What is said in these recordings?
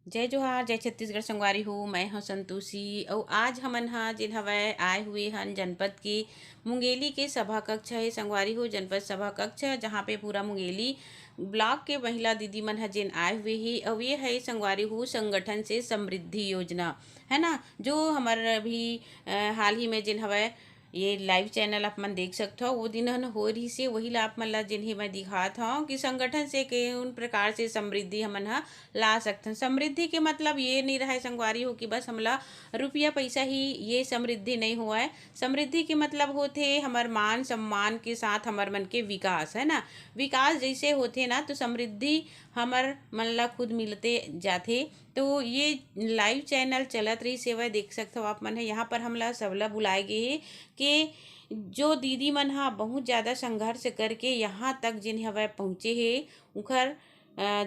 जय जोहार जय छत्तीसगढ़ संगवारी हो। मैं हूँ संतोषी और आज हमन हा जिन हवय आए हुए हन जनपद के मुंगेली के सभा कक्ष है संगवारी हो। जनपद सभा कक्ष जहाँ पे पूरा मुंगेली ब्लॉक के महिला दीदी मन ह जिन आए हुए ही और ये है संगवारी हो संगठन से समृद्धि योजना है ना, जो हमारे अभी हाल ही में जिन हवय ये लाइव चैनल आप मन देख सकते हो। वो दिन हो रही से वही ला आप मन ला जिन्हें मैं दिखात हूँ कि संगठन से कौन प्रकार से समृद्धि हमन हा ला सकते हैं। समृद्धि के मतलब ये नहीं रहा है संगवारी हो कि बस हमला रुपया पैसा ही ये समृद्धि नहीं हुआ है। समृद्धि के मतलब होते हमार मान सम्मान के साथ हमार मन के विकास है ना। विकास जैसे होते ना तो समृद्धि हमार मन ला खुद मिलते जाते। तो ये लाइव चैनल चलत रही सेवा देख सकते हो आप मन है। यहाँ पर हमला सबला बुलाए गए है कि जो दीदी मन हा बहुत ज़्यादा संघर्ष करके यहाँ तक जिन हवय पहुँचे हे उखर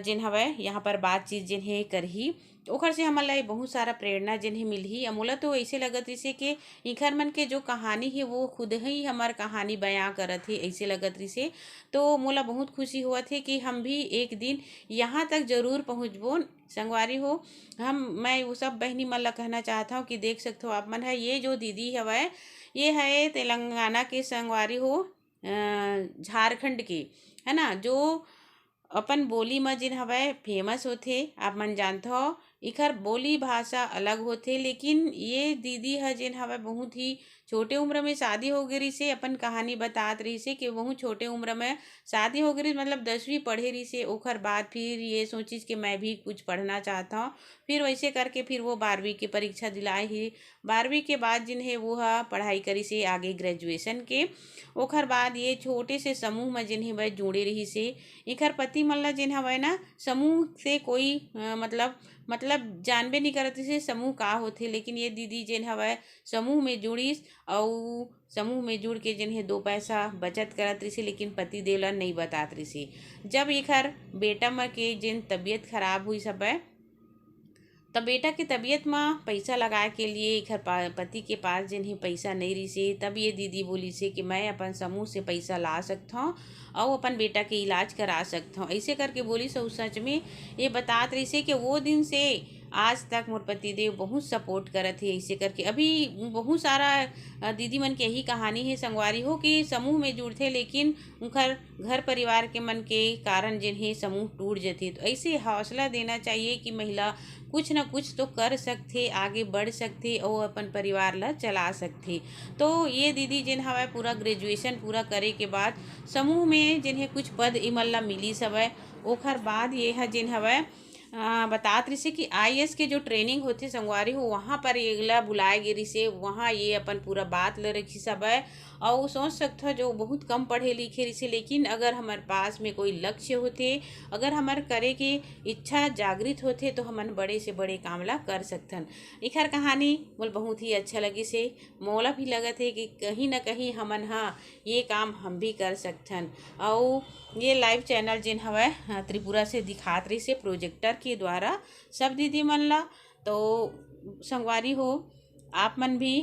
जिन हवय यहाँ पर बातचीत जिन्हें करही ओखर से हमन ला बहुत सारा प्रेरणा जिन्हें मिलही। अमोला तो ऐसे लगत रही कि इखर मन के जो कहानी है वो खुद ही हमार कहानी बयां करत है ऐसे लगत रही। तो मोला बहुत खुशी हुआ थे कि हम भी एक दिन यहाँ तक जरूर पहुँचबो संगवारी हो। मैं वो सब बहनी मन ला कहना चाहता हूँ कि देख सकते हो आप मन है ये जो दीदी हवय ये है तेलंगाना के संगवारी हो झारखंड के है ना, जो अपन बोली में जिन हवय फेमस होथे। आप मन जानते हो इखर बोली भाषा अलग होथे, लेकिन ये दीदी ह जिन हवय बहुत ही छोटे उम्र में शादी हो गई से अपन कहानी बतात रही से कि बहुत छोटे उम्र में शादी हो गई, मतलब 10वीं पढ़े रही से। ओखर बाद फिर ये सोचिस कि मैं भी कुछ पढ़ना चाहता हूँ। फिर वैसे करके फिर वो 12वीं की परीक्षा दिलाए ही। 12वीं के बाद जिन्हें वो हा पढ़ाई करी से आगे ग्रेजुएशन के। ओखर बाद ये छोटे से समूह में जिन्हें वह जुड़े रही से। इखर पति मन ला जिन हवय ना समूह से कोई मतलब जानबे नहीं करत से समूह का होथे, लेकिन ये दीदी जिन हवय समूह में जुड़िस और समूह में जुड़ के जिन्हें 2 पैसा बचत करत रही, लेकिन पति देव ला नहीं बतात रही। जब इखर बेटा म के जिन तबीयत खराब हुई सब है तब बेटा की तबीयत में पैसा लगाए के लिए इखर पति के पास जिन्हें पैसा नहीं रही से, तब ये दीदी बोली से कि मैं अपन समूह से पैसा ला सकता हूँ और अपन बेटा के इलाज करा सकता हूँ। ऐसे करके बोली से सच में ये बतात रही से कि वो दिन से आज तक मोर पति देव बहुत सपोर्ट करत है। ऐसे करके अभी बहुत सारा दीदी मन के यही कहानी है संगवारी हो कि समूह में जुड़ते लेकिन उनकर घर परिवार के मन के कारण जिन्हें समूह टूट जाते। तो ऐसे हौसला देना चाहिए कि महिला कुछ ना कुछ तो कर सकते, आगे बढ़ सकते और अपन परिवार ला चला सकते। तो ये दीदी जिन हवय पूरा ग्रेजुएशन पूरा करे के बाद समूह में जिन्हें कुछ पद इमल ला मिली सवय ओखर बाद ये है जिन हवय बतात रही से कि आईएएस के जो ट्रेनिंग होते संगवारी हो वहाँ पर एगला बुलाए गिरी से वहाँ ये अपन पूरा बात ले रखी सब है। और सोच सकते हो जो बहुत कम पढ़े लिखे रही से, लेकिन अगर हमारे पास में कोई लक्ष्य होते, अगर हमारे करे की इच्छा जागृत होते तो हमन बड़े से बड़े काम ला कर सकथन। इखर कहानी बोल बहुत ही अच्छा लगी से मोला भी लगत है कि कहीं ना कहीं हमन हाँ ये काम हम भी कर सकथन। और ये लाइव चैनल जिन हवय त्रिपुरा से दिखात रही से प्रोजेक्टर के द्वारा सब दीदी मन ला। तो संगवारी हो आप मन भी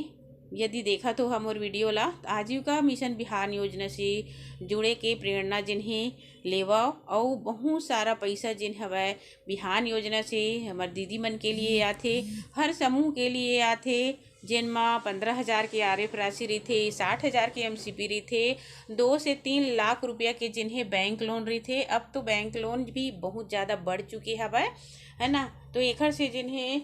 यदि देखा तो हम और वीडियो ला आजीविका मिशन बिहान योजना से जुड़े के प्रेरणा जिन्हें लेवा और बहुत सारा पैसा जिन हवय बिहान योजना से हमार दीदी मन के लिए आथे, हर समूह के लिए आथे। जिन में 15,000 की आरएफ राशि रही थे, 60,000 की एमसीपी रही थे, 2 से 3 लाख रुपया के जिन्हें बैंक लोन रही थे। अब तो बैंक लोन भी बहुत ज़्यादा बढ़ चुके हवय है ना। तो एखर से जिन्हें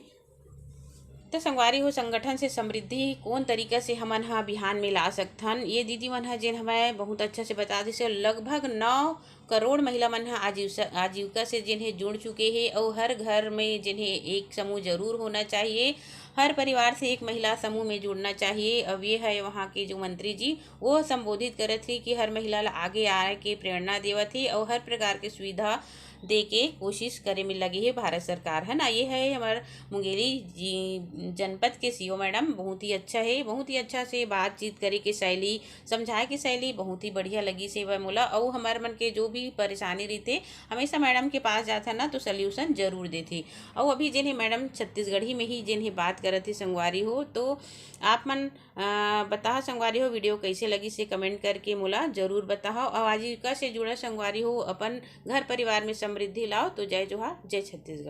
तो संगवारी हो संगठन से समृद्धि कौन तरीका से हमन हा बिहान में ला सकथन। ये दीदी मन हा जिन हमें बहुत अच्छा से बता दी से लगभग 9 करोड़ महिला मन हा आजीविका से जिन्हें जुड़ चुके हैं और हर घर में जिन्हें एक समूह जरूर होना चाहिए। हर परिवार से एक महिला समूह में जुड़ना चाहिए। अब ये है वहाँ के जो मंत्री जी वो संबोधित करे थे कि हर महिला ला आगे आए के प्रेरणा देवत थी और हर प्रकार की सुविधा दे के कोशिश करे में लगी है भारत सरकार है ना। ये है हमारे मुंगेली जनपद के सीओ मैडम, बहुत ही अच्छा है, बहुत ही अच्छा से बातचीत करे के शैली समझाए की शैली बहुत ही बढ़िया लगी से वह मोला। और हमारे मन के जो भी परेशानी रहते हमेशा मैडम के पास जाता ना तो सोल्यूशन जरूर देते। और अभी जिन्हें मैडम छत्तीसगढ़ी में ही जिन्हें बात करत थी संगवारी हो। तो आप मन बता संगवारी हो वीडियो कैसे लगी से कमेंट करके मोला जरूर बताओ। और आजीविका से जुड़ा संगवारी हो अपन घर परिवार में समृद्धि लाओ। तो जय जोहार जय छत्तीसगढ़।